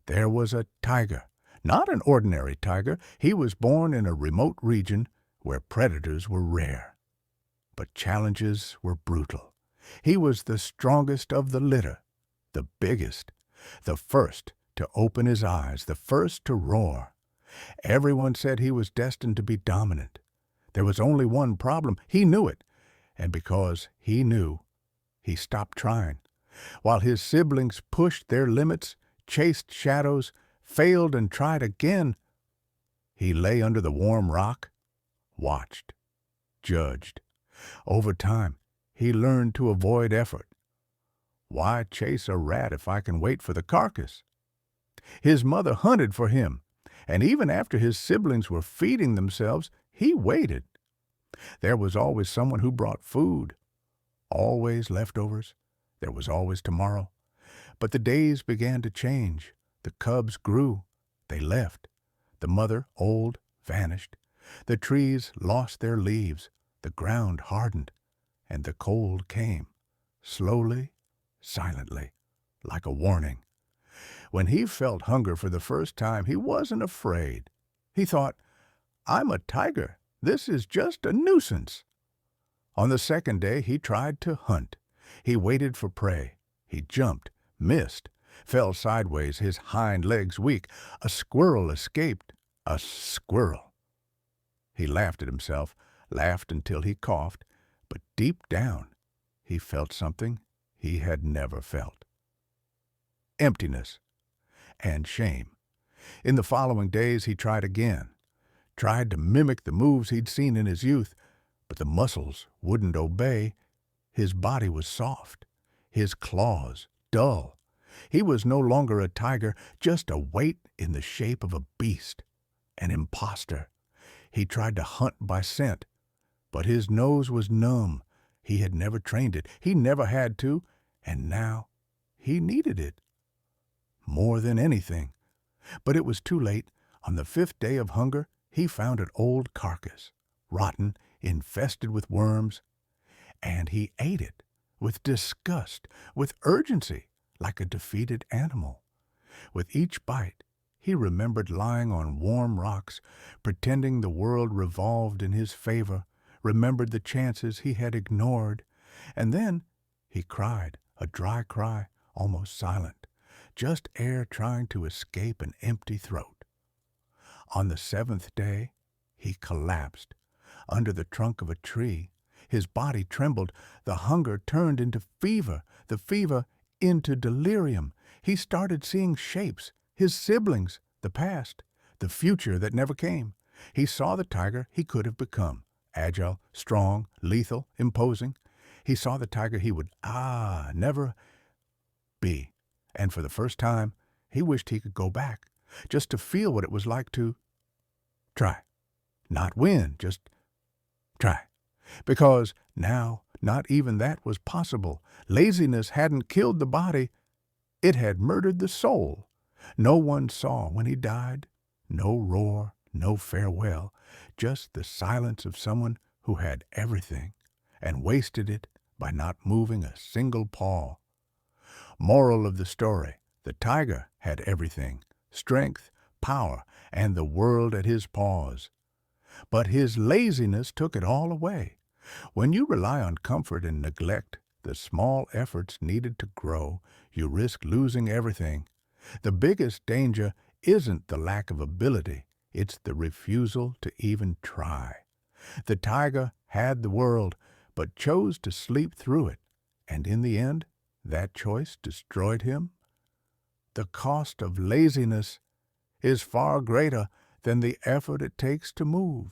There was a tiger, not an ordinary tiger. He was born in a remote region where predators were rare. But challenges were brutal. He was the strongest of the litter, the biggest, the first to open his eyes, the first to roar. Everyone said he was destined to be dominant. There was only one problem. He knew it, and because he knew, he stopped trying. While his siblings pushed their limits, chased shadows, failed and tried again, he lay under the warm rock, watched, judged. Over time, he learned to avoid effort. Why chase a rat if I can wait for the carcass? His mother hunted for him, and even after his siblings were feeding themselves, he waited. There was always someone who brought food, always leftovers. There was always tomorrow. But the days began to change. The cubs grew. They left. The mother, old, vanished. The trees lost their leaves. The ground hardened. And the cold came, slowly, silently, like a warning. When he felt hunger for the first time, he wasn't afraid. He thought, I'm a tiger. This is just a nuisance. On the second day, he tried to hunt. He waited for prey. He jumped, missed, fell sideways, his hind legs weak. A squirrel escaped. A squirrel. He laughed at himself, laughed until he coughed, but deep down, he felt something he had never felt. Emptiness and shame. In the following days, he tried again, tried to mimic the moves he'd seen in his youth, but the muscles wouldn't obey. His body was soft, his claws dull. He was no longer a tiger, just a weight in the shape of a beast, an imposter. He tried to hunt by scent, but his nose was numb. He had never trained it. He never had to, and now he needed it more than anything. But it was too late. On the fifth day of hunger, he found an old carcass, rotten, infested with worms, and he ate it with disgust, with urgency, like a defeated animal. With each bite, he remembered lying on warm rocks, pretending the world revolved in his favor, remembered the chances he had ignored, and then he cried, a dry cry, almost silent, just air trying to escape an empty throat. On the seventh day, he collapsed under the trunk of a tree. His body trembled. The hunger turned into fever, the fever into delirium. He started seeing shapes, his siblings, the past, the future that never came. He saw the tiger he could have become, agile, strong, lethal, imposing. He saw the tiger he would, never be. And for the first time, he wished he could go back, just to feel what it was like to try. Not win, just try. Because now, not even that was possible. Laziness hadn't killed the body. It had murdered the soul. No one saw when he died. No roar, no farewell. Just the silence of someone who had everything and wasted it by not moving a single paw. Moral of the story, the tiger had everything, strength, power, and the world at his paws. But his laziness took it all away. When you rely on comfort and neglect the small efforts needed to grow, you risk losing everything. The biggest danger isn't the lack of ability, it's the refusal to even try. The tiger had the world, but chose to sleep through it, and in the end, that choice destroyed him. The cost of laziness is far greater than the effort it takes to move.